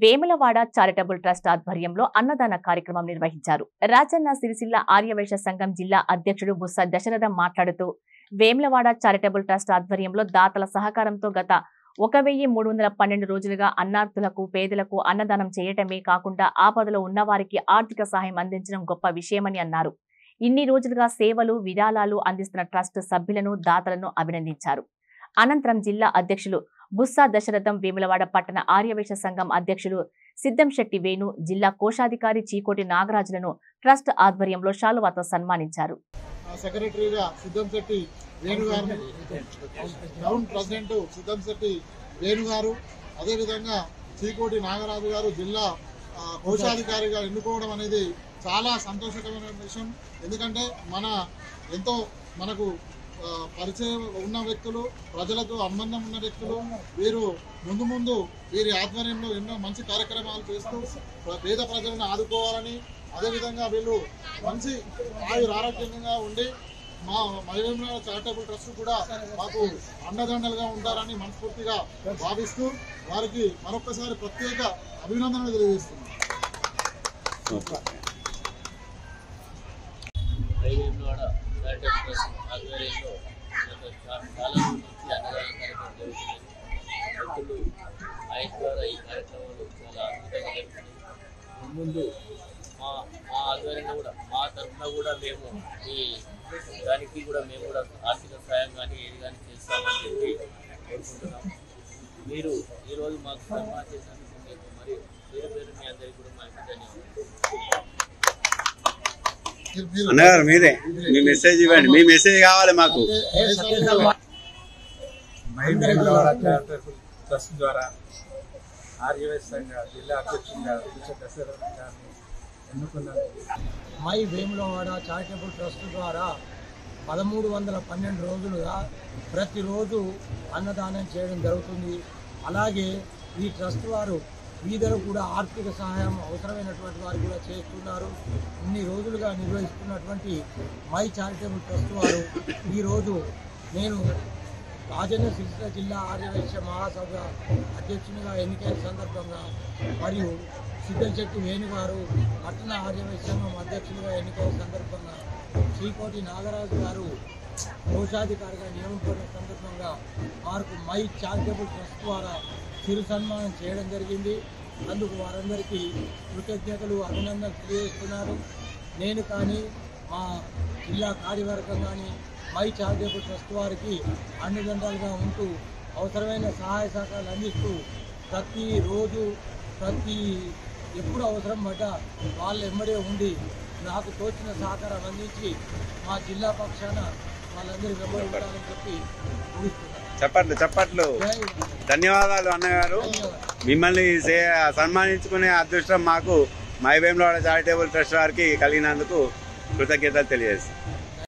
Vemulawada charitable trust ఆధ్వర్యంలో అన్నదాన కార్యక్రమం నిర్వహించారు. రాజన్న సిరిసిల్ల ఆర్యవైశ్య సంఘం జిల్లా అధ్యక్షుడు బుస్స దశరథం మాట్లాడుతూ వేములవాడ చారిటబుల్ ట్రస్ట్ ఆధ్వర్యంలో దాతల సహకారంతో గత 1312 రోజులుగా అన్నార్థులకు పేదలకు అన్నదానం చేయటమే కాకుండా ఆపదలో ఉన్నవారికి ఆర్థిక సహాయం అందించడం గొప్ప విషయమని అన్నారు. ఇన్ని రోజులుగా సేవలు విరాళాలు అందిస్తున్న ట్రస్ట్ సభ్యులను దాతలను అభినందించారు. అనంతరం జిల్లా అధ్యక్షులు బుస్స దశరథం, వేములవాడ పట్టణ ఆర్యవైశ్య సంఘం అధ్యక్షులు సిద్దంశెట్టి వేణు, జిల్లా కోశాధికారి చీకోటి నాగరాజులను ట్రస్ట్ ఆధ్వర్యంలో శాలువాతో సన్మానించారు. సెక్రటరీగా సిద్దంశెట్టి వేణు గారు, టౌన్ ప్రెసిడెంట్ సిద్దంశెట్టి వేణు గారు, అదేవిధంగా చీకోటి నాగరాజు గారు జిల్లా కోశాధికారిగా ఎన్నుకోవడం అనేది చాలా సంతోషకరమైన విషయం. ఎందుకంటే మనకు పరిచయం ఉన్న వ్యక్తులు, ప్రజలతో అనుబంధం ఉన్న వ్యక్తులు వీరు ముందు వీరి ఆధ్వర్యంలో ఎన్నో మంచి కార్యక్రమాలు చేస్తూ పేద ప్రజలను ఆదుకోవాలని, అదేవిధంగా వీళ్ళు మంచి ఆరోగ్యంగా ఉండి మా వేములవాడ చారిటబుల్ ట్రస్ట్ కూడా మాకు అండదండలుగా ఉంటారని మనస్ఫూర్తిగా భావిస్తూ వారికి మరొకసారి ప్రత్యేక అభినందనలు తెలియజేస్తున్నాం. ఆధ్వర్యంలో చాలా నుంచి అన్నదాన కార్యక్రమం జరుగుతుంది. భక్తులు ఆయన ద్వారా ఈ కార్యక్రమాలు చాలా అద్భుతంగా జరుగుతున్నాయి. ముందు మా ఆధ్వర్యంలో కూడా మా తరఫున కూడా మేము ఈ దానికి కూడా మేము కూడా ఆర్థిక సాయం కానీ ఏది కానీ చేస్తామని చెప్పి కోరుకుంటున్నాం. మీరు ఈరోజు మాకు సన్మానం చేసినందుకు మీకు మరియు పేరు మీ అందరికీ కూడా మా ధన్యవాదాలు. అన్నగారు మీరే మీ మెసేజ్ ఇవ్వండి, మీ మెసేజ్ కావాలి మాకు. ట్రస్ట్ ద్వారా ఆర్యవైశ్య సంఘ జిల్లా అధ్యక్షుడిగా దశరథం గారిని ఎన్నుకున్నాను. మై వేములవాడ చారిటబుల్ ట్రస్ట్ ద్వారా 1312 రోజులుగా ప్రతిరోజు అన్నదానం చేయడం జరుగుతుంది. అలాగే ఈ ట్రస్ట్ వారు వీధులు కూడా ఆర్థిక సహాయం అవసరమైనటువంటి వారు కూడా చేస్తున్నారు. ఇన్ని రోజులుగా నిర్వహిస్తున్నటువంటి మై చారిటబుల్ ట్రస్ట్ వారు ఈరోజు నేను రాజన్న సిరిసిల్ల జిల్లా ఆర్యవైశ్య మహాసభ అధ్యక్షునిగా ఎన్నికైన సందర్భంగా మరియు సిద్దంశెట్టి వేణు గారు పట్టణ ఆర్యవైశ్య సంఘం అధ్యక్షునిగా ఎన్నికైన సందర్భంగా శ్రీకోటి నాగరాజు గారు కోశాధికారిగా నియమించిన సందర్భంగా వారికి మై చారిటబుల్ ట్రస్ట్ ద్వారా చిరు సన్మానం చేయడం జరిగింది. అందుకు వారందరికీ కృతజ్ఞతలు, అభినందనలు తెలియజేస్తున్నారు. నేను కానీ మా జిల్లా కార్యవర్గం కానీ మై చారిటబుల్ ట్రస్ట్ వారికి అండదండలుగా ఉంటూ అవసరమైన సహాయ సహకారాలు అందిస్తూ ప్రతిరోజు ఎప్పుడు అవసరం పడ్డా వాళ్ళ ఎమ్మడే ఉండి నాకు తోచిన సహకారం అందించి మా జిల్లా పక్షాన వాళ్ళందరూ వెంబడి ఉండాలని చెప్పి ముగిస్తున్నాను. చప్పట్లు. ధన్యవాదాలు అన్నగారు. మిమ్మల్ని సన్మానించుకునే అదృష్టం మాకు మై వేములవాడ చారిటబుల్ ట్రస్ట్ వారికి కలిగినందుకు కృతజ్ఞతలు తెలియజేస్తాం.